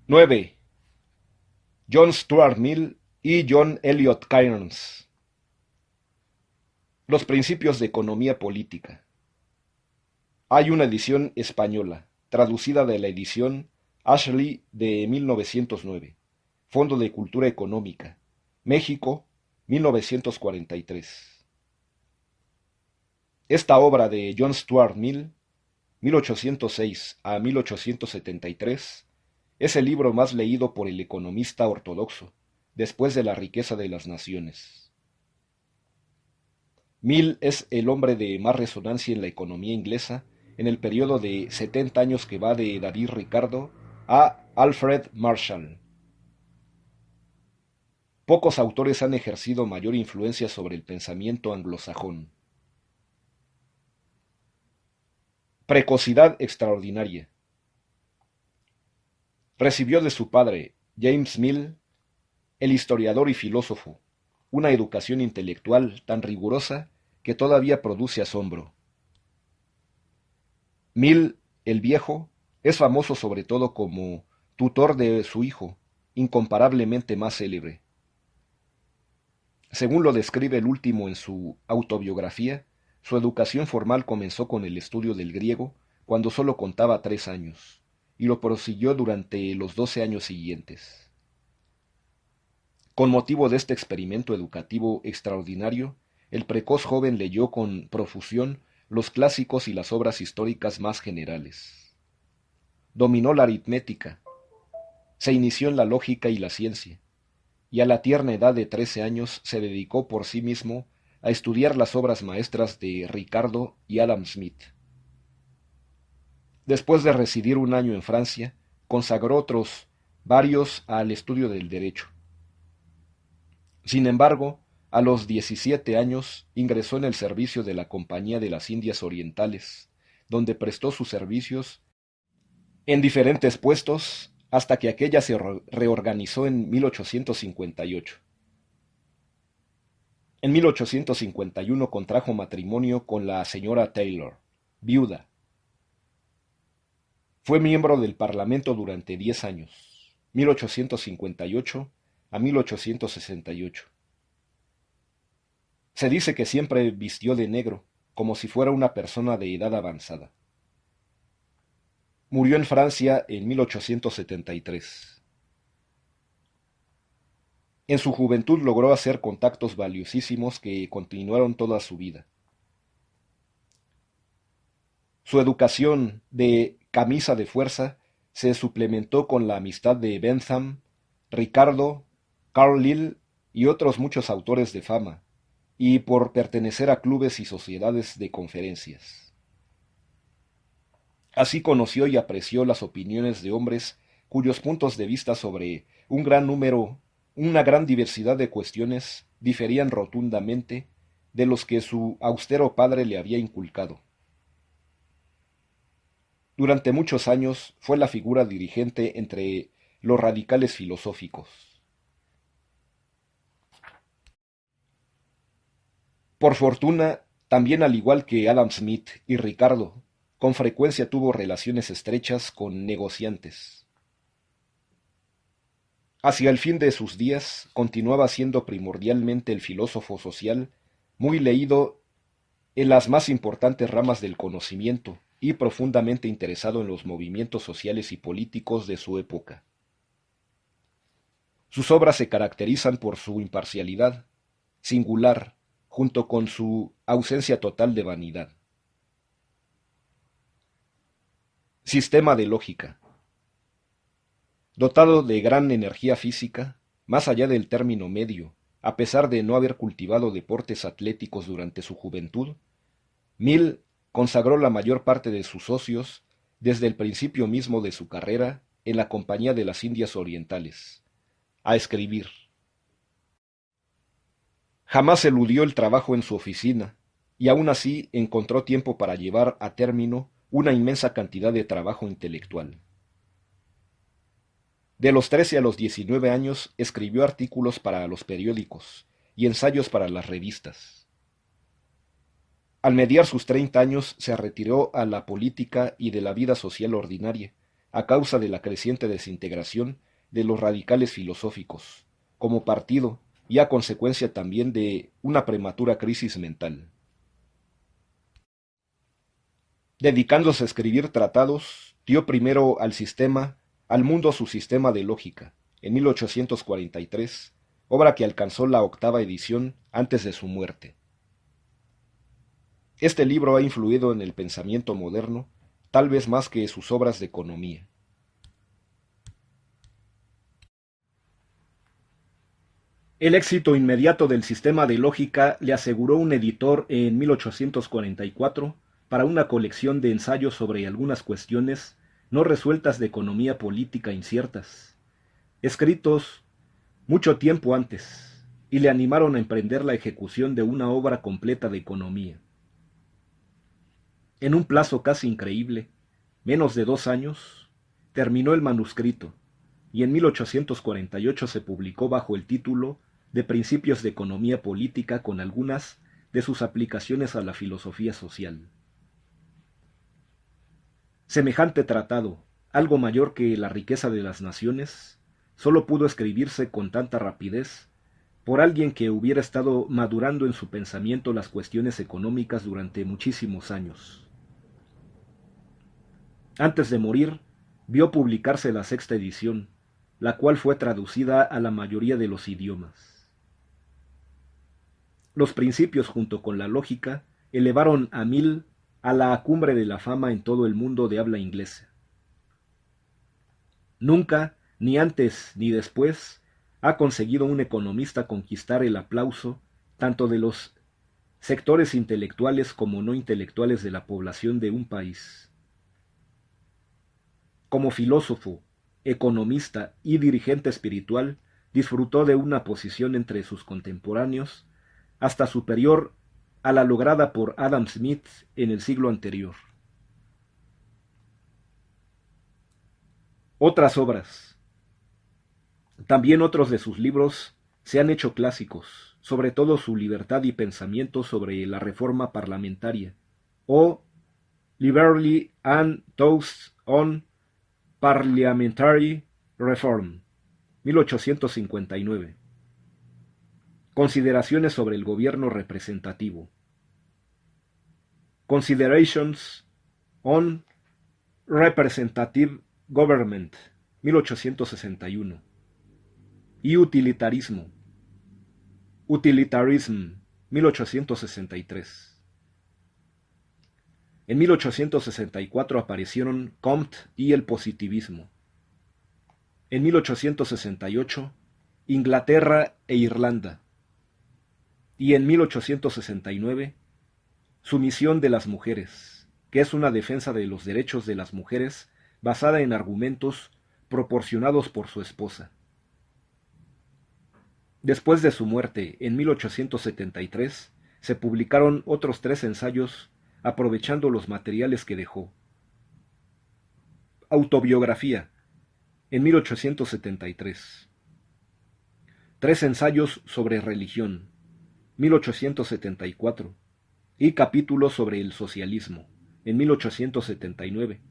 9. John Stuart Mill y John Eliot Cairns. Los principios de economía política. Hay una edición española, traducida de la edición Ashley de 1909, Fondo de Cultura Económica, México, 1943. Esta obra de John Stuart Mill, 1806 a 1873, es el libro más leído por el economista ortodoxo, después de La riqueza de las naciones. Mill es el hombre de más resonancia en la economía inglesa en el periodo de 70 años que va de David Ricardo a Alfred Marshall. Pocos autores han ejercido mayor influencia sobre el pensamiento anglosajón. Precocidad extraordinaria. Recibió de su padre, James Mill, el historiador y filósofo, una educación intelectual tan rigurosa que todavía produce asombro. Mill, el viejo, es famoso sobre todo como tutor de su hijo, incomparablemente más célebre. Según lo describe el último en su autobiografía, su educación formal comenzó con el estudio del griego cuando solo contaba 3 años, y lo prosiguió durante los 12 años siguientes. Con motivo de este experimento educativo extraordinario, el precoz joven leyó con profusión los clásicos y las obras históricas más generales. Dominó la aritmética, se inició en la lógica y la ciencia, y a la tierna edad de 13 años se dedicó por sí mismo a estudiar las obras maestras de Ricardo y Adam Smith. Después de residir un año en Francia, consagró otros varios al estudio del derecho. Sin embargo, a los 17 años ingresó en el servicio de la Compañía de las Indias Orientales, donde prestó sus servicios en diferentes puestos hasta que aquella se reorganizó en 1858. En 1851 contrajo matrimonio con la señora Taylor, viuda. Fue miembro del Parlamento durante 10 años, 1858 a 1868. Se dice que siempre vistió de negro, como si fuera una persona de edad avanzada. Murió en Francia en 1873. En su juventud logró hacer contactos valiosísimos que continuaron toda su vida. Su educación de camisa de fuerza se suplementó con la amistad de Bentham, Ricardo, Carlyle y otros muchos autores de fama, y por pertenecer a clubes y sociedades de conferencias. Así conoció y apreció las opiniones de hombres cuyos puntos de vista sobre una gran diversidad de cuestiones diferían rotundamente de los que su austero padre le había inculcado. Durante muchos años fue la figura dirigente entre los radicales filosóficos. Por fortuna, también al igual que Adam Smith y Ricardo, con frecuencia tuvo relaciones estrechas con negociantes. Hacia el fin de sus días continuaba siendo primordialmente el filósofo social, muy leído en las más importantes ramas del conocimiento y profundamente interesado en los movimientos sociales y políticos de su época. Sus obras se caracterizan por su imparcialidad, singular, junto con su ausencia total de vanidad. Sistema de lógica. Dotado de gran energía física, más allá del término medio, a pesar de no haber cultivado deportes atléticos durante su juventud, Mill consagró la mayor parte de sus ocios desde el principio mismo de su carrera en la Compañía de las Indias Orientales, a escribir. Jamás eludió el trabajo en su oficina, y aun así encontró tiempo para llevar a término una inmensa cantidad de trabajo intelectual. De los 13 a los 19 años escribió artículos para los periódicos y ensayos para las revistas. Al mediar sus 30 años se retiró a la política y de la vida social ordinaria, a causa de la creciente desintegración de los radicales filosóficos, como partido y a consecuencia también de una prematura crisis mental. Dedicándose a escribir tratados, dio primero al mundo su sistema de lógica, en 1843, obra que alcanzó la 8ª edición antes de su muerte. Este libro ha influido en el pensamiento moderno, tal vez más que sus obras de economía. El éxito inmediato del sistema de lógica le aseguró un editor en 1844 para una colección de ensayos sobre algunas cuestiones no resueltas de economía política inciertas, escritos mucho tiempo antes, y le animaron a emprender la ejecución de una obra completa de economía. En un plazo casi increíble, menos de 2 años, terminó el manuscrito, y en 1848 se publicó bajo el título de Principios de Economía Política con algunas de sus aplicaciones a la filosofía social. Semejante tratado, algo mayor que La riqueza de las naciones, solo pudo escribirse con tanta rapidez por alguien que hubiera estado madurando en su pensamiento las cuestiones económicas durante muchísimos años. Antes de morir, vio publicarse la 6ª edición, la cual fue traducida a la mayoría de los idiomas. Los principios junto con la lógica elevaron a Mill a la cumbre de la fama en todo el mundo de habla inglesa. Nunca, ni antes ni después, ha conseguido un economista conquistar el aplauso tanto de los sectores intelectuales como no intelectuales de la población de un país. Como filósofo, economista y dirigente espiritual, disfrutó de una posición entre sus contemporáneos hasta superior a la lograda por Adam Smith en el siglo anterior. Otras obras. También otros de sus libros se han hecho clásicos, sobre todo su Libertad y Pensamiento sobre la Reforma Parlamentaria, o Liberty and Thoughts on Parliamentary Reform, 1859. Consideraciones sobre el gobierno representativo. Considerations on Representative Government, 1861. Y Utilitarismo. Utilitarism, 1863. En 1864 aparecieron Comte y el positivismo. En 1868, Inglaterra e Irlanda. Y en 1869, Sumisión de las mujeres, que es una defensa de los derechos de las mujeres basada en argumentos proporcionados por su esposa. Después de su muerte, en 1873, se publicaron otros 3 ensayos aprovechando los materiales que dejó. Autobiografía, en 1873. 3 ensayos sobre religión, 1874, y capítulos sobre el socialismo, en 1879,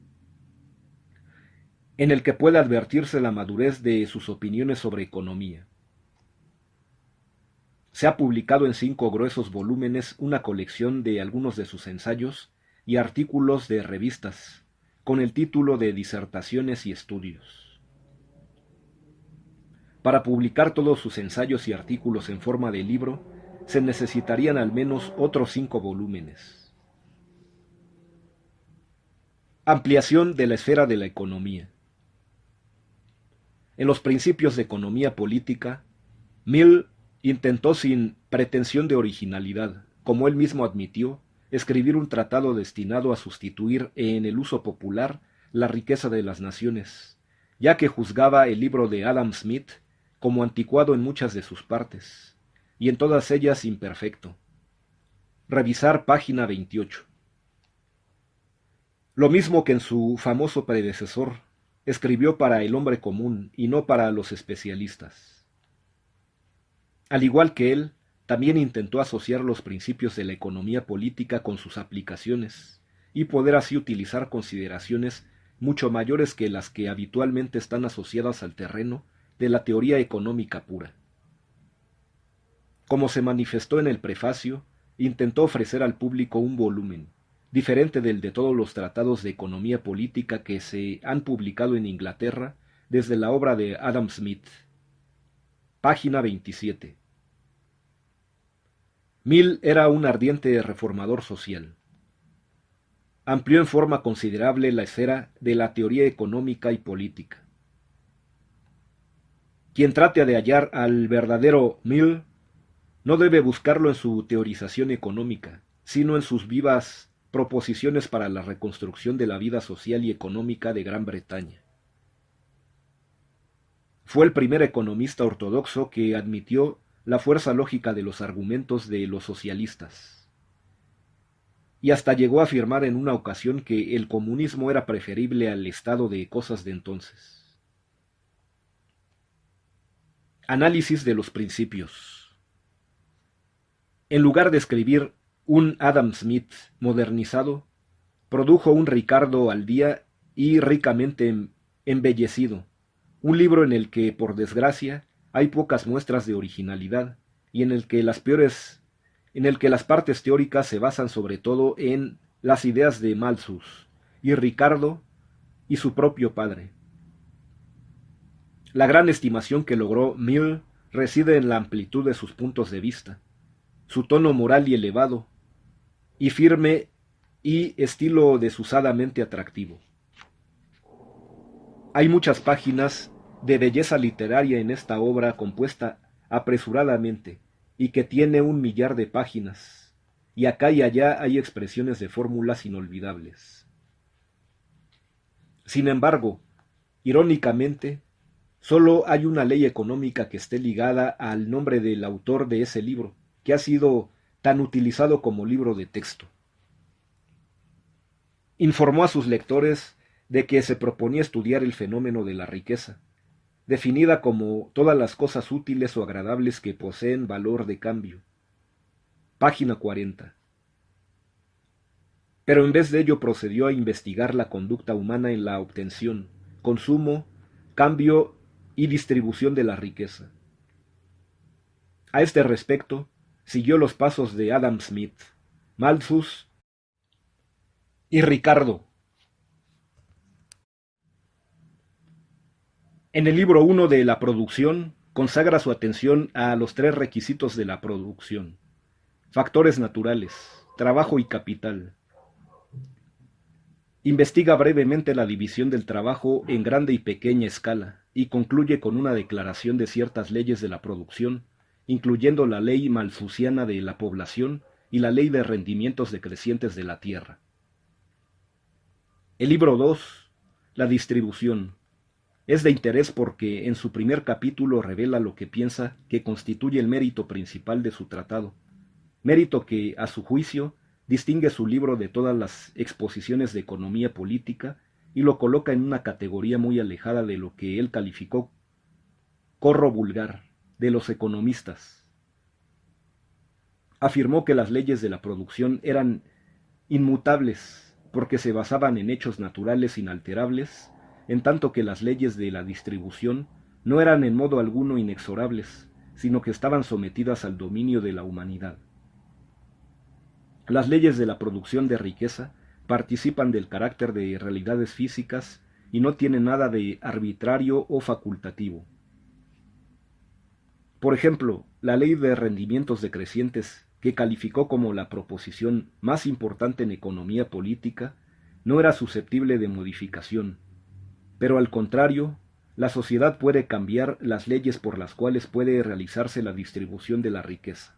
en el que puede advertirse la madurez de sus opiniones sobre economía. Se ha publicado en 5 gruesos volúmenes una colección de algunos de sus ensayos y artículos de revistas, con el título de Disertaciones y Estudios. Para publicar todos sus ensayos y artículos en forma de libro, se necesitarían al menos otros 5 volúmenes. Ampliación de la esfera de la economía. En los principios de economía política, Mill intentó sin pretensión de originalidad, como él mismo admitió, escribir un tratado destinado a sustituir en el uso popular la riqueza de las naciones, ya que juzgaba el libro de Adam Smith como anticuado en muchas de sus partes, y en todas ellas imperfecto. Revisar página 28. Lo mismo que en su famoso predecesor, escribió para el hombre común y no para los especialistas. Al igual que él, también intentó asociar los principios de la economía política con sus aplicaciones y poder así utilizar consideraciones mucho mayores que las que habitualmente están asociadas al terreno de la teoría económica pura. Como se manifestó en el prefacio, intentó ofrecer al público un volumen, diferente del de todos los tratados de economía política que se han publicado en Inglaterra desde la obra de Adam Smith. Página 27. Mill era un ardiente reformador social. Amplió en forma considerable la esfera de la teoría económica y política. Quien trate de hallar al verdadero Mill no debe buscarlo en su teorización económica, sino en sus vivas proposiciones para la reconstrucción de la vida social y económica de Gran Bretaña. Fue el primer economista ortodoxo que admitió la fuerza lógica de los argumentos de los socialistas, y hasta llegó a afirmar en una ocasión que el comunismo era preferible al estado de cosas de entonces. Análisis de los principios. En lugar de escribir un Adam Smith modernizado, produjo un Ricardo al día y ricamente embellecido, un libro en el que, por desgracia, hay pocas muestras de originalidad y en el que las partes teóricas se basan sobre todo en las ideas de Malthus y Ricardo y su propio padre. La gran estimación que logró Mill reside en la amplitud de sus puntos de vista, su tono moral y elevado, y firme y estilo desusadamente atractivo. Hay muchas páginas de belleza literaria en esta obra compuesta apresuradamente y que tiene 1 millar de páginas, y acá y allá hay expresiones de fórmulas inolvidables. Sin embargo, irónicamente, solo hay una ley económica que esté ligada al nombre del autor de ese libro, que ha sido tan utilizado como libro de texto. Informó a sus lectores de que se proponía estudiar el fenómeno de la riqueza, definida como todas las cosas útiles o agradables que poseen valor de cambio. Página 40. Pero en vez de ello procedió a investigar la conducta humana en la obtención, consumo, cambio y distribución de la riqueza. A este respecto, siguió los pasos de Adam Smith, Malthus y Ricardo. En el libro 1 de La producción, consagra su atención a los 3 requisitos de la producción: factores naturales, trabajo y capital. Investiga brevemente la división del trabajo en grande y pequeña escala, y concluye con una declaración de ciertas leyes de la producción, incluyendo la ley malthusiana de la población y la ley de rendimientos decrecientes de la tierra. El libro 2, la distribución, es de interés porque en su primer capítulo revela lo que piensa que constituye el mérito principal de su tratado, mérito que, a su juicio, distingue su libro de todas las exposiciones de economía política y lo coloca en una categoría muy alejada de lo que él calificó corro vulgar de los economistas. Afirmó que las leyes de la producción eran inmutables porque se basaban en hechos naturales inalterables, en tanto que las leyes de la distribución no eran en modo alguno inexorables, sino que estaban sometidas al dominio de la humanidad. Las leyes de la producción de riqueza participan del carácter de realidades físicas y no tienen nada de arbitrario o facultativo. Por ejemplo, la ley de rendimientos decrecientes, que calificó como la proposición más importante en economía política, no era susceptible de modificación, pero al contrario, la sociedad puede cambiar las leyes por las cuales puede realizarse la distribución de la riqueza.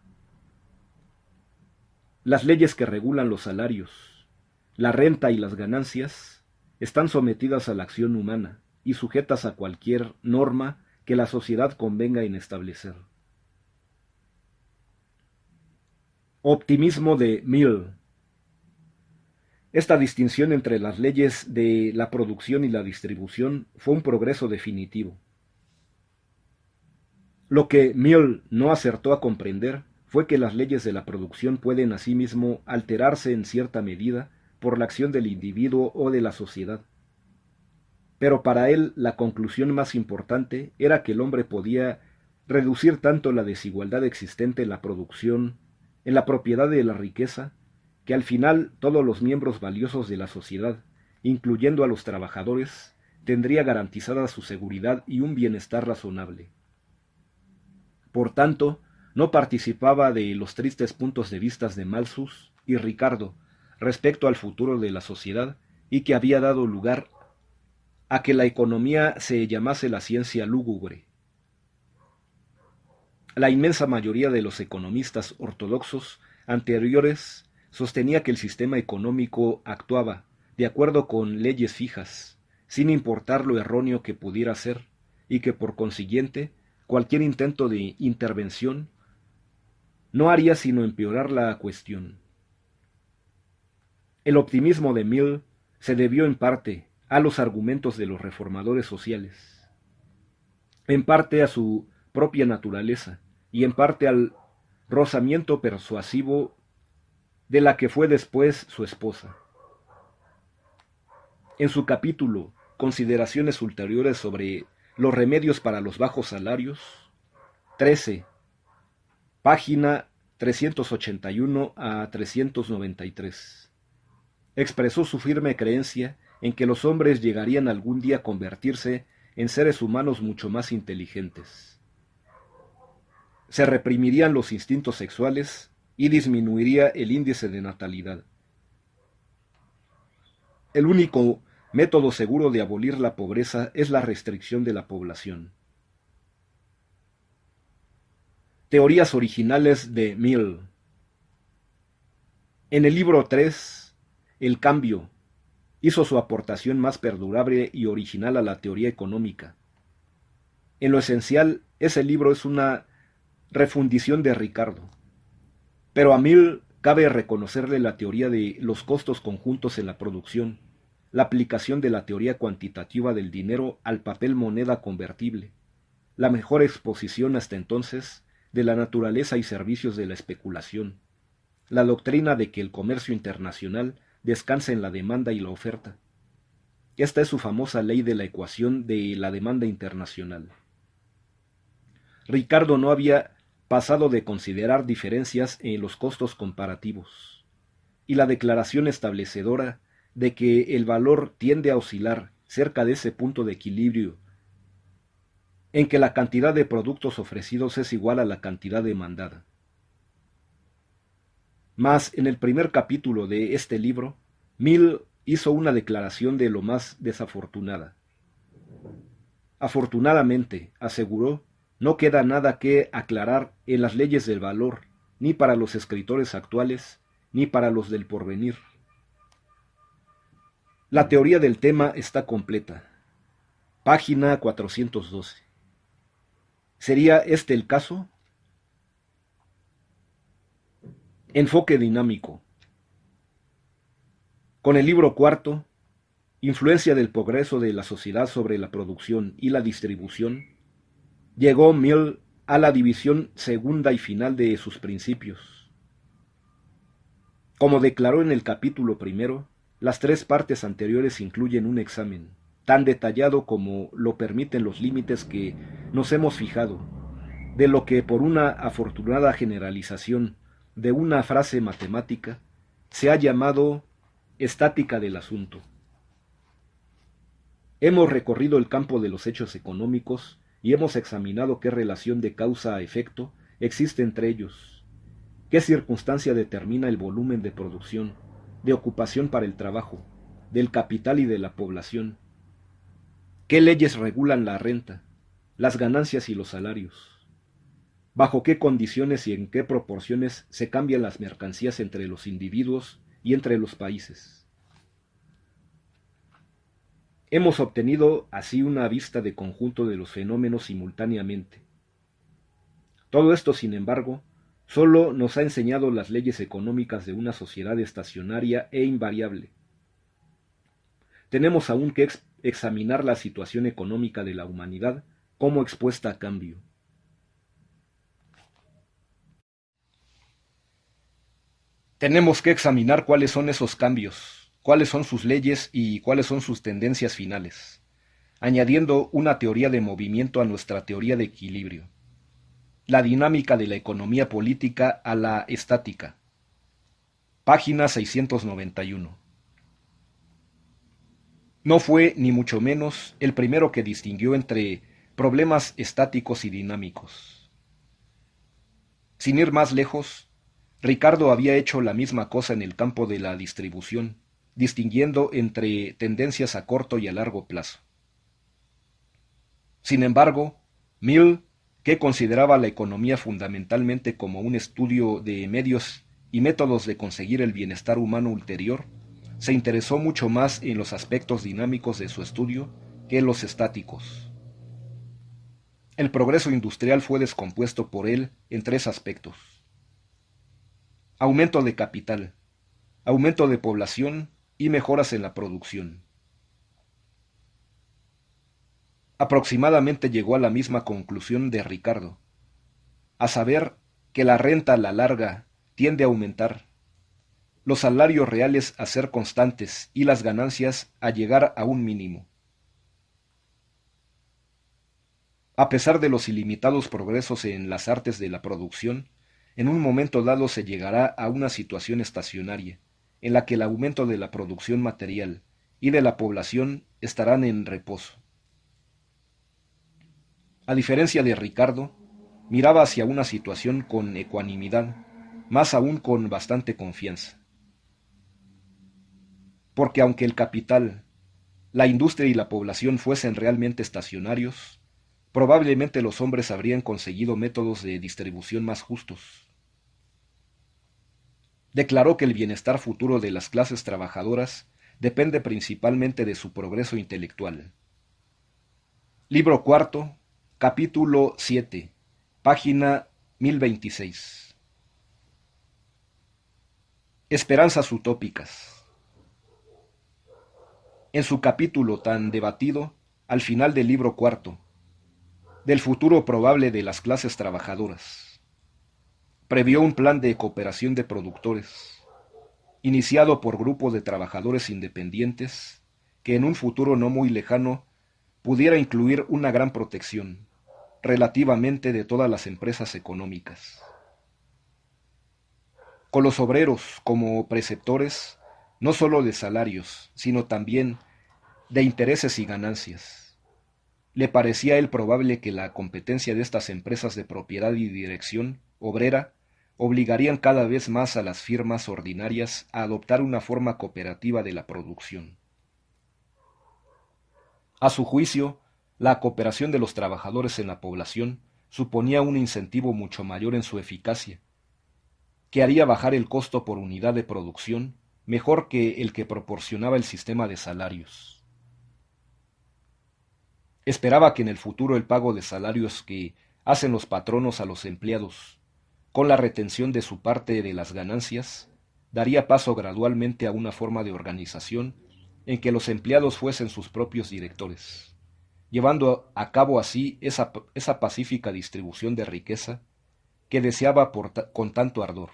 Las leyes que regulan los salarios, la renta y las ganancias están sometidas a la acción humana y sujetas a cualquier norma que la sociedad convenga en establecer. Optimismo de Mill. Esta distinción entre las leyes de la producción y la distribución fue un progreso definitivo. Lo que Mill no acertó a comprender fue que las leyes de la producción pueden asimismo alterarse en cierta medida por la acción del individuo o de la sociedad. pero para él la conclusión más importante era que el hombre podía reducir tanto la desigualdad existente en la producción, en la propiedad de la riqueza, que al final todos los miembros valiosos de la sociedad, incluyendo a los trabajadores, tendría garantizada su seguridad y un bienestar razonable. Por tanto, no participaba de los tristes puntos de vista de Malthus y Ricardo respecto al futuro de la sociedad y que había dado lugar a que la economía se llamase la ciencia lúgubre. La inmensa mayoría de los economistas ortodoxos anteriores sostenía que el sistema económico actuaba de acuerdo con leyes fijas, sin importar lo erróneo que pudiera ser, y que por consiguiente cualquier intento de intervención no haría sino empeorar la cuestión. El optimismo de Mill se debió en parte a los argumentos de los reformadores sociales, en parte a su propia naturaleza y en parte al rozamiento persuasivo de la que fue después su esposa. En su capítulo Consideraciones ulteriores sobre los remedios para los bajos salarios, 13, página 381 a 393, expresó su firme creencia en que los hombres llegarían algún día a convertirse en seres humanos mucho más inteligentes. Se reprimirían los instintos sexuales y disminuiría el índice de natalidad. El único método seguro de abolir la pobreza es la restricción de la población. Teorías originales de Mill. En el libro 3, El cambio, hizo su aportación más perdurable y original a la teoría económica. En lo esencial, ese libro es una refundición de Ricardo. Pero a Mill cabe reconocerle la teoría de los costos conjuntos en la producción, la aplicación de la teoría cuantitativa del dinero al papel moneda convertible, la mejor exposición hasta entonces de la naturaleza y servicios de la especulación, la doctrina de que el comercio internacional descansa en la demanda y la oferta. Esta es su famosa ley de la ecuación de la demanda internacional. Ricardo no había pasado de considerar diferencias en los costos comparativos, y la declaración establecedora de que el valor tiende a oscilar cerca de ese punto de equilibrio en que la cantidad de productos ofrecidos es igual a la cantidad demandada. Mas en el primer capítulo de este libro, Mill hizo una declaración de lo más desafortunada. Afortunadamente, aseguró, no queda nada que aclarar en las leyes del valor, ni para los escritores actuales, ni para los del porvenir. La teoría del tema está completa. Página 412. ¿Sería este el caso? Enfoque dinámico. Con el libro cuarto, Influencia del progreso de la sociedad sobre la producción y la distribución, llegó Mill a la división segunda y final de sus principios. Como declaró en el capítulo primero, las tres partes anteriores incluyen un examen, tan detallado como lo permiten los límites que nos hemos fijado, de lo que por una afortunada generalización de una frase matemática se ha llamado estática del asunto. Hemos recorrido el campo de los hechos económicos y hemos examinado qué relación de causa a efecto existe entre ellos, qué circunstancia determina el volumen de producción, de ocupación para el trabajo, del capital y de la población, qué leyes regulan la renta, las ganancias y los salarios, bajo qué condiciones y en qué proporciones se cambian las mercancías entre los individuos y entre los países. Hemos obtenido así una vista de conjunto de los fenómenos simultáneamente. Todo esto, sin embargo, solo nos ha enseñado las leyes económicas de una sociedad estacionaria e invariable. Tenemos aún que examinar la situación económica de la humanidad como expuesta a cambio. Tenemos que examinar cuáles son esos cambios, cuáles son sus leyes y cuáles son sus tendencias finales. añadiendo una teoría de movimiento a nuestra teoría de equilibrio, la dinámica de la economía política a la estática. Página 691. No fue, ni mucho menos, el primero que distinguió entre problemas estáticos y dinámicos. Sin ir más lejos, Ricardo había hecho la misma cosa en el campo de la distribución, distinguiendo entre tendencias a corto y a largo plazo. Sin embargo, Mill, que consideraba la economía fundamentalmente como un estudio de medios y métodos de conseguir el bienestar humano ulterior, se interesó mucho más en los aspectos dinámicos de su estudio que en los estáticos. El progreso industrial fue descompuesto por él en tres aspectos: aumento de capital, aumento de población y mejoras en la producción. Aproximadamente llegó a la misma conclusión de Ricardo, a saber que la renta a la larga tiende a aumentar, los salarios reales a ser constantes y las ganancias a llegar a un mínimo. A pesar de los ilimitados progresos en las artes de la producción, en un momento dado se llegará a una situación estacionaria, en la que el aumento de la producción material y de la población estarán en reposo. A diferencia de Ricardo, miraba hacia una situación con ecuanimidad, más aún con bastante confianza. Porque aunque el capital, la industria y la población fuesen realmente estacionarios, probablemente los hombres habrían conseguido métodos de distribución más justos. Declaró que el bienestar futuro de las clases trabajadoras depende principalmente de su progreso intelectual. Libro cuarto, capítulo 7, página 1026. Esperanzas utópicas. En su capítulo tan debatido, al final del libro cuarto, del futuro probable de las clases trabajadoras, previó un plan de cooperación de productores, iniciado por grupos de trabajadores independientes, que en un futuro no muy lejano pudiera incluir una gran protección, relativamente, de todas las empresas económicas. Con los obreros como preceptores, no sólo de salarios, sino también de intereses y ganancias. Le parecía a él probable que la competencia de estas empresas de propiedad y dirección obrera obligarían cada vez más a las firmas ordinarias a adoptar una forma cooperativa de la producción. A su juicio, la cooperación de los trabajadores en la población suponía un incentivo mucho mayor en su eficacia, que haría bajar el costo por unidad de producción mejor que el que proporcionaba el sistema de salarios. Esperaba que en el futuro el pago de salarios que hacen los patronos a los empleados, con la retención de su parte de las ganancias, daría paso gradualmente a una forma de organización en que los empleados fuesen sus propios directores, llevando a cabo así esa pacífica distribución de riqueza que deseaba con tanto ardor.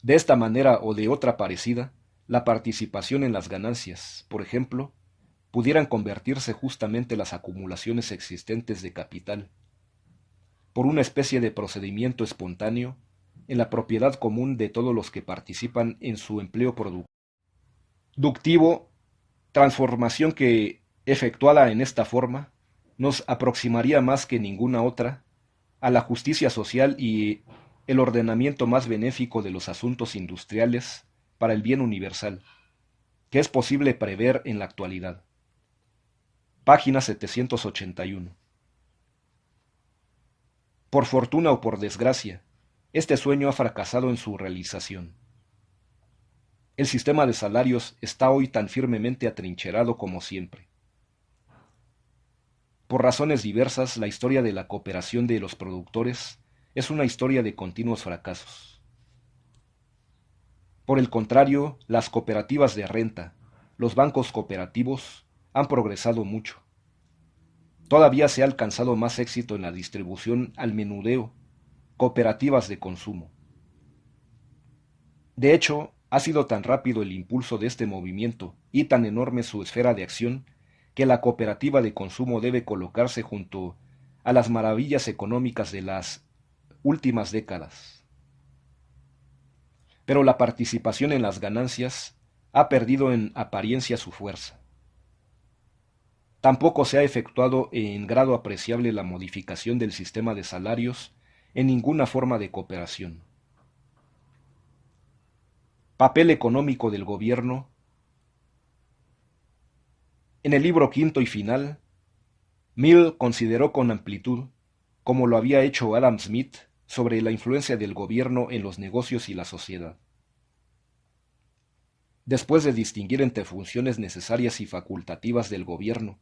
De esta manera o de otra parecida, la participación en las ganancias, por ejemplo, pudieran convertirse justamente las acumulaciones existentes de capital, por una especie de procedimiento espontáneo, en la propiedad común de todos los que participan en su empleo productivo, transformación que, efectuada en esta forma, nos aproximaría más que ninguna otra a la justicia social y el ordenamiento más benéfico de los asuntos industriales para el bien universal, que es posible prever en la actualidad. Página 781. Por fortuna o por desgracia, este sueño ha fracasado en su realización. El sistema de salarios está hoy tan firmemente atrincherado como siempre. Por razones diversas, la historia de la cooperación de los productores es una historia de continuos fracasos. Por el contrario, las cooperativas de renta, los bancos cooperativos, han progresado mucho. Todavía se ha alcanzado más éxito en la distribución al menudeo, cooperativas de consumo. De hecho, Ha sido tan rápido el impulso de este movimiento y tan enorme su esfera de acción que la cooperativa de consumo debe colocarse junto a las maravillas económicas de las últimas décadas. Pero la participación en las ganancias ha perdido en apariencia su fuerza. Tampoco se ha efectuado en grado apreciable la modificación del sistema de salarios en ninguna forma de cooperación. Papel económico del gobierno. En el libro quinto y final, Mill consideró con amplitud, como lo había hecho Adam Smith, sobre la influencia del gobierno en los negocios y la sociedad. Después de distinguir entre funciones necesarias y facultativas del gobierno,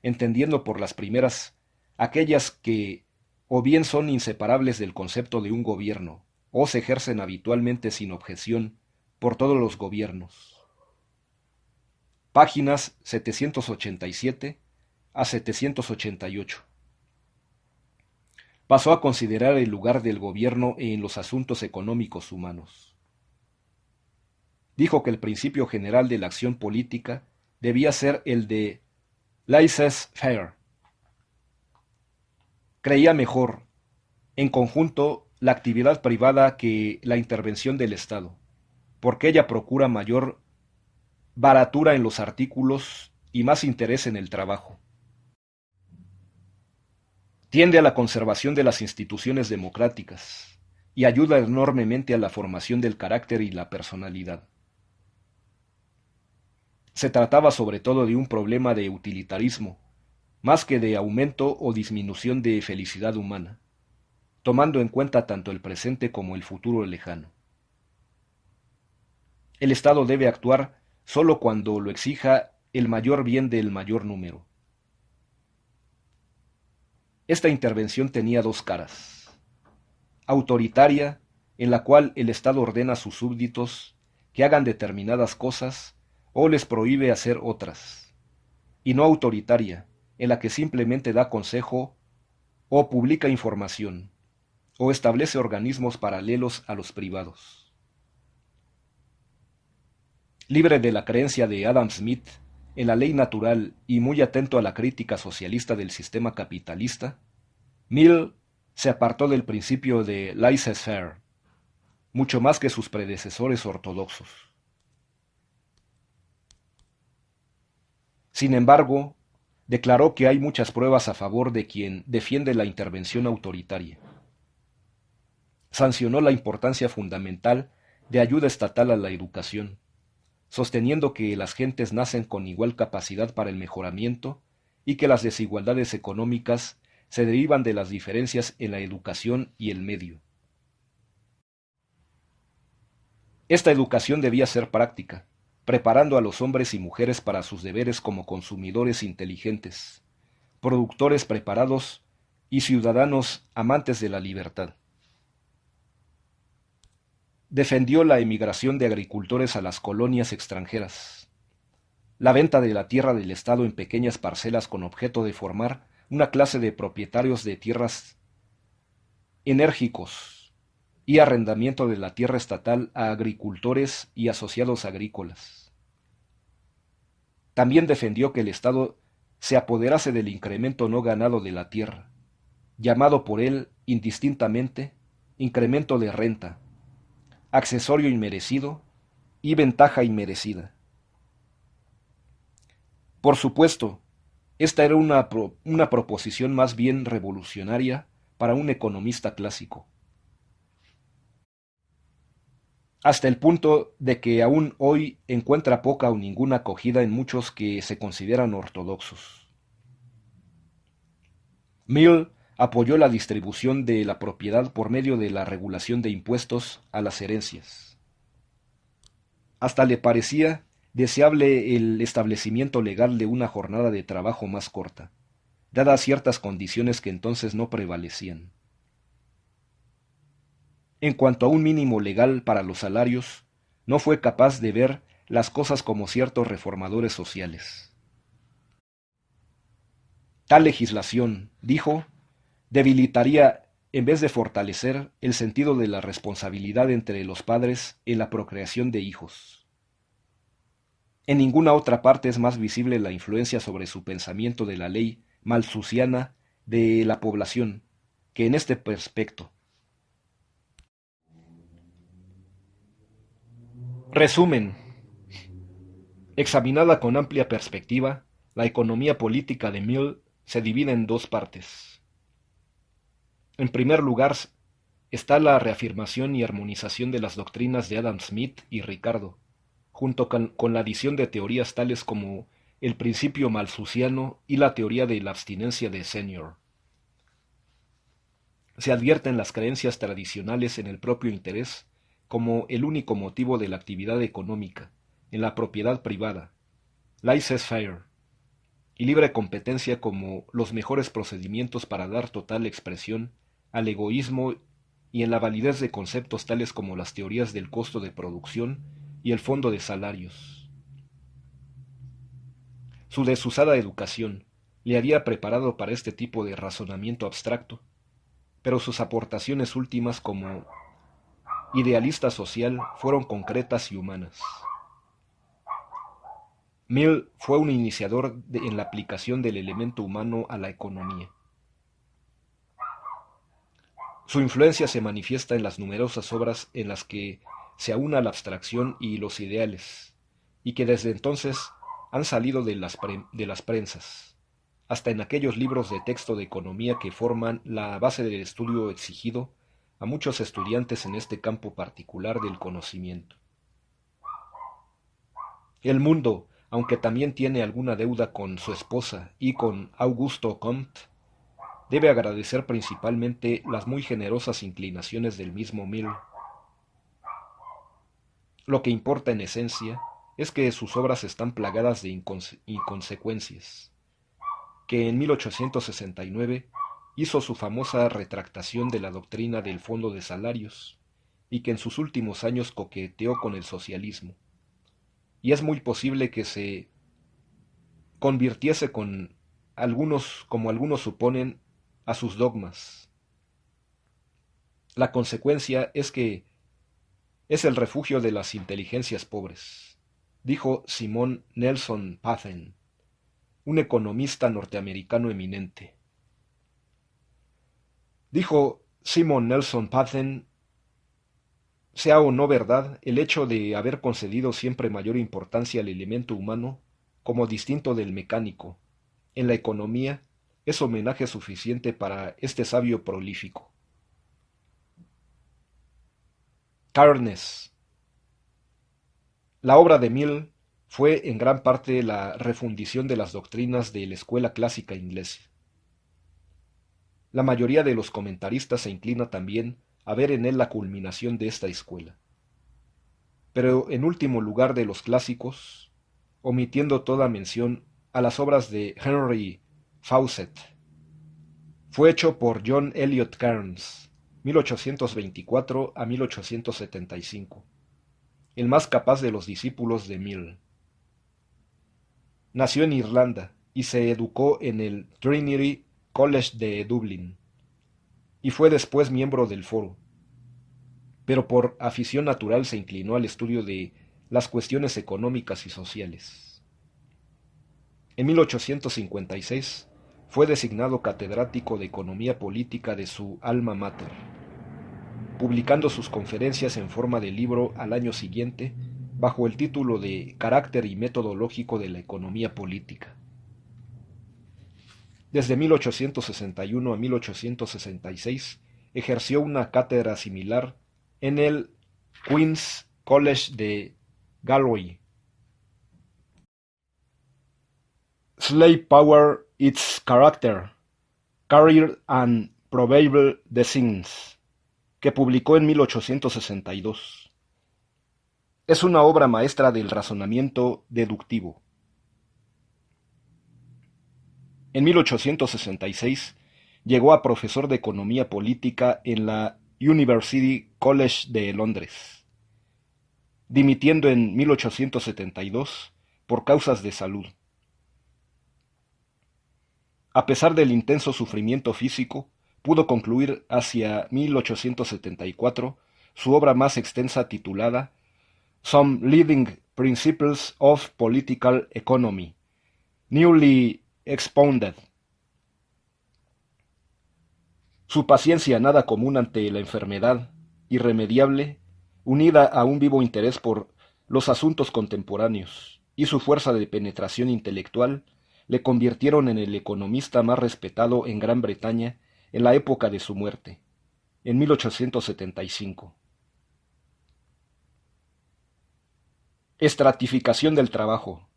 entendiendo por las primeras aquellas que o bien son inseparables del concepto de un gobierno, o se ejercen habitualmente sin objeción por todos los gobiernos. Páginas 787 a 788. Pasó a considerar el lugar del gobierno en los asuntos económicos humanos. Dijo que el principio general de la acción política debía ser el de laissez-faire. Creía mejor, en conjunto, la actividad privada que la intervención del Estado, porque ella procura mayor baratura en los artículos y más interés en el trabajo. Tiende a la conservación de las instituciones democráticas y ayuda enormemente a la formación del carácter y la personalidad. Se trataba sobre todo de un problema de utilitarismo, más que de aumento o disminución de felicidad humana, tomando en cuenta tanto el presente como el futuro lejano. El Estado debe actuar sólo cuando lo exija el mayor bien del mayor número. Esta intervención tenía dos caras: autoritaria, en la cual el Estado ordena a sus súbditos que hagan determinadas cosas o les prohíbe hacer otras, y no autoritaria, en la que simplemente da consejo o publica información, o establece organismos paralelos a los privados. Libre de la creencia de Adam Smith en la ley natural y muy atento a la crítica socialista del sistema capitalista, Mill se apartó del principio de laissez-faire, mucho más que sus predecesores ortodoxos. Sin embargo, declaró que hay muchas pruebas a favor de quien defiende la intervención autoritaria. Sancionó la importancia fundamental de ayuda estatal a la educación, sosteniendo que las gentes nacen con igual capacidad para el mejoramiento y que las desigualdades económicas se derivan de las diferencias en la educación y el medio. Esta educación debía ser práctica, preparando a los hombres y mujeres para sus deberes como consumidores inteligentes, productores preparados y ciudadanos amantes de la libertad. Defendió la emigración de agricultores a las colonias extranjeras, la venta de la tierra del Estado en pequeñas parcelas con objeto de formar una clase de propietarios de tierras enérgicos y arrendamiento de la tierra estatal a agricultores y asociados agrícolas. También defendió que el Estado se apoderase del incremento no ganado de la tierra, llamado por él indistintamente incremento de renta, accesorio inmerecido y ventaja inmerecida. Por supuesto, esta era una proposición más bien revolucionaria para un economista clásico, hasta el punto de que aún hoy encuentra poca o ninguna acogida en muchos que se consideran ortodoxos. Mill apoyó la distribución de la propiedad por medio de la regulación de impuestos a las herencias. Hasta le parecía deseable el establecimiento legal de una jornada de trabajo más corta, dadas ciertas condiciones que entonces no prevalecían. En cuanto a un mínimo legal para los salarios, no fue capaz de ver las cosas como ciertos reformadores sociales. Tal legislación, dijo, debilitaría en vez de fortalecer el sentido de la responsabilidad entre los padres en la procreación de hijos. En ninguna otra parte es más visible la influencia sobre su pensamiento de la ley malthusiana de la población que en este aspecto. Resumen. Examinada con amplia perspectiva, la economía política de Mill se divide en dos partes. En primer lugar está la reafirmación y armonización de las doctrinas de Adam Smith y Ricardo, junto con la adición de teorías tales como el principio malthusiano y la teoría de la abstinencia de Senior. Se advierten las creencias tradicionales en el propio interés como el único motivo de la actividad económica, en la propiedad privada, laissez-faire, y libre competencia como los mejores procedimientos para dar total expresión al egoísmo y en la validez de conceptos tales como las teorías del costo de producción y el fondo de salarios. Su desusada educación le había preparado para este tipo de razonamiento abstracto, pero sus aportaciones últimas como idealista social fueron concretas y humanas. Mill fue un iniciador en la aplicación del elemento humano a la economía. Su influencia se manifiesta en las numerosas obras en las que se aúna la abstracción y los ideales, y que desde entonces han salido de las prensas, hasta en aquellos libros de texto de economía que forman la base del estudio exigido a muchos estudiantes en este campo particular del conocimiento. El mundo, aunque también tiene alguna deuda con su esposa y con Augusto Comte, debe agradecer principalmente las muy generosas inclinaciones del mismo Mill. Lo que importa en esencia es que sus obras están plagadas de inconsecuencias, que en 1869 hizo su famosa retractación de la doctrina del fondo de salarios, y que en sus últimos años coqueteó con el socialismo, y es muy posible que se convirtiese como algunos suponen, a sus dogmas. La consecuencia es que es el refugio de las inteligencias pobres, dijo Simon Nelson Pathen, un economista norteamericano eminente. Dijo Simon Nelson Pathen, sea o no verdad el hecho de haber concedido siempre mayor importancia al elemento humano como distinto del mecánico, en la economía, es homenaje suficiente para este sabio prolífico. Carnes. La obra de Mill fue en gran parte la refundición de las doctrinas de la escuela clásica inglesa. La mayoría de los comentaristas se inclina también a ver en él la culminación de esta escuela. Pero en último lugar de los clásicos, omitiendo toda mención a las obras de Henry Fawcett, fue hecho por John Eliot Cairns, 1824 a 1875, el más capaz de los discípulos de Mill. Nació en Irlanda y se educó en el Trinity College de Dublín, y fue después miembro del Foro, pero por afición natural se inclinó al estudio de las cuestiones económicas y sociales. En 1856 fue designado catedrático de Economía Política de su alma mater, publicando sus conferencias en forma de libro al año siguiente bajo el título de Carácter y método lógico de la economía política. Desde 1861 a 1866 ejerció una cátedra similar en el Queen's College de Galway. Slave Power, Its Character, Career and Probable Designs, que publicó en 1862. Es una obra maestra del razonamiento deductivo. En 1866 llegó a profesor de economía política en la University College de Londres, dimitiendo en 1872 por causas de salud. A pesar del intenso sufrimiento físico, pudo concluir hacia 1874 su obra más extensa titulada Some Leading Principles of Political Economy, newly expounded. Su paciencia nada común ante la enfermedad irremediable, unida a un vivo interés por los asuntos contemporáneos y su fuerza de penetración intelectual, le convirtieron en el economista más respetado en Gran Bretaña en la época de su muerte, en 1875. Estratificación del trabajo.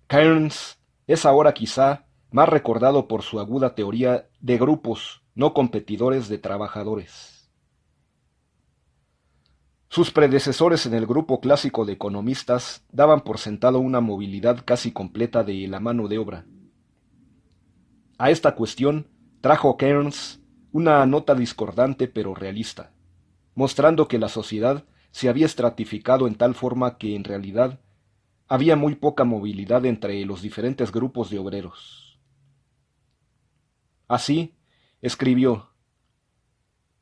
Cairns es ahora quizá más recordado por su aguda teoría de grupos no competidores de trabajadores. Sus predecesores en el grupo clásico de economistas daban por sentado una movilidad casi completa de la mano de obra. A esta cuestión trajo Cairns una nota discordante pero realista, mostrando que la sociedad se había estratificado en tal forma que en realidad había muy poca movilidad entre los diferentes grupos de obreros. Así, escribió: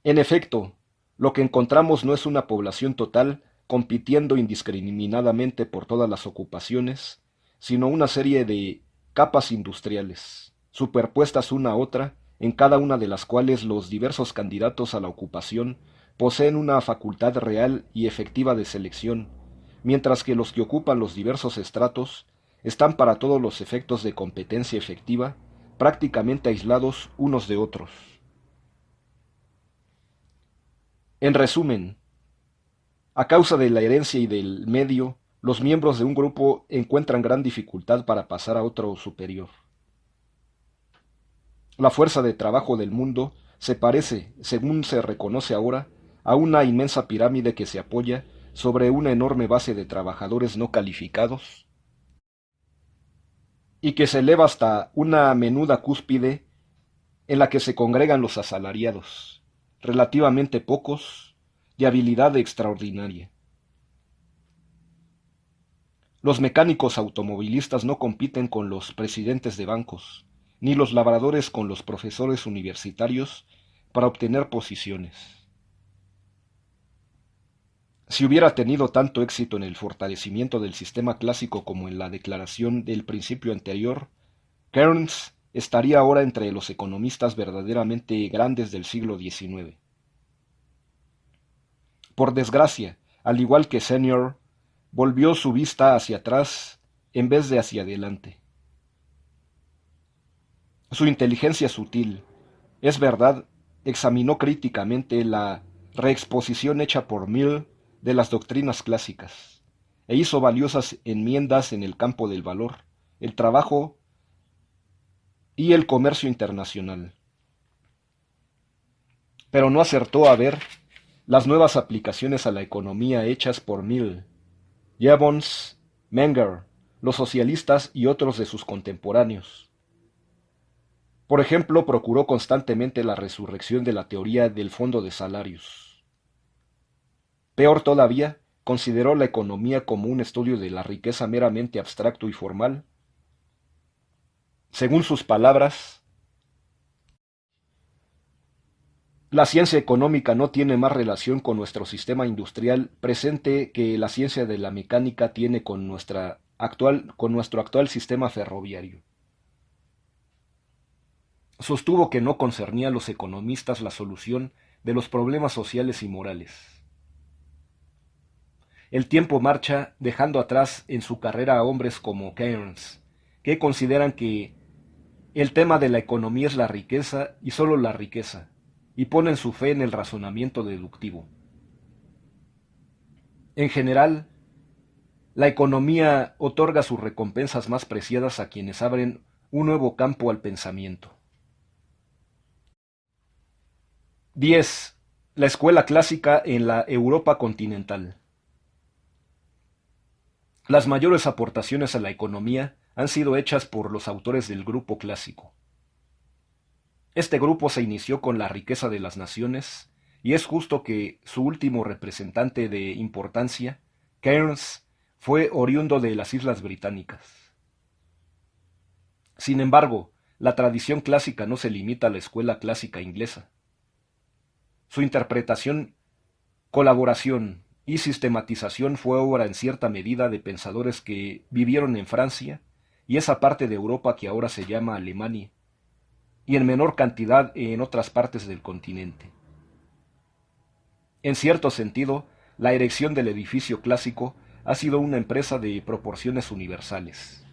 en efecto, lo que encontramos no es una población total compitiendo indiscriminadamente por todas las ocupaciones, sino una serie de capas industriales, superpuestas una a otra, en cada una de las cuales los diversos candidatos a la ocupación poseen una facultad real y efectiva de selección, mientras que los que ocupan los diversos estratos están para todos los efectos de competencia efectiva prácticamente aislados unos de otros. En resumen, a causa de la herencia y del medio, los miembros de un grupo encuentran gran dificultad para pasar a otro superior. La fuerza de trabajo del mundo se parece, según se reconoce ahora, a una inmensa pirámide que se apoya sobre una enorme base de trabajadores no calificados y que se eleva hasta una menuda cúspide en la que se congregan los asalariados, relativamente pocos, de habilidad extraordinaria. Los mecánicos automovilistas no compiten con los presidentes de bancos, ni los labradores con los profesores universitarios para obtener posiciones. Si hubiera tenido tanto éxito en el fortalecimiento del sistema clásico como en la declaración del principio anterior, Cairns estaría ahora entre los economistas verdaderamente grandes del siglo XIX. Por desgracia, al igual que Senior, volvió su vista hacia atrás en vez de hacia adelante. Su inteligencia sutil, es verdad, examinó críticamente la reexposición hecha por Mill de las doctrinas clásicas, e hizo valiosas enmiendas en el campo del valor, el trabajo y el comercio internacional. Pero no acertó a ver las nuevas aplicaciones a la economía hechas por Mill, Jevons, Menger, los socialistas y otros de sus contemporáneos. Por ejemplo, procuró constantemente la resurrección de la teoría del fondo de salarios. Peor todavía, consideró la economía como un estudio de la riqueza meramente abstracto y formal. Según sus palabras, la ciencia económica no tiene más relación con nuestro sistema industrial presente que la ciencia de la mecánica tiene con nuestro actual sistema ferroviario. Sostuvo que no concernía a los economistas la solución de los problemas sociales y morales. El tiempo marcha dejando atrás en su carrera a hombres como Cairns, que consideran que el tema de la economía es la riqueza y sólo la riqueza, y ponen su fe en el razonamiento deductivo. En general, la economía otorga sus recompensas más preciadas a quienes abren un nuevo campo al pensamiento. 10. La escuela clásica en la Europa continental. Las mayores aportaciones a la economía han sido hechas por los autores del grupo clásico. Este grupo se inició con la riqueza de las naciones, y es justo que su último representante de importancia, Cairns, fue oriundo de las Islas Británicas. Sin embargo, la tradición clásica no se limita a la escuela clásica inglesa. Su interpretación, colaboración y sistematización fue obra en cierta medida de pensadores que vivieron en Francia y esa parte de Europa que ahora se llama Alemania, y en menor cantidad en otras partes del continente. En cierto sentido, la erección del edificio clásico ha sido una empresa de proporciones universales.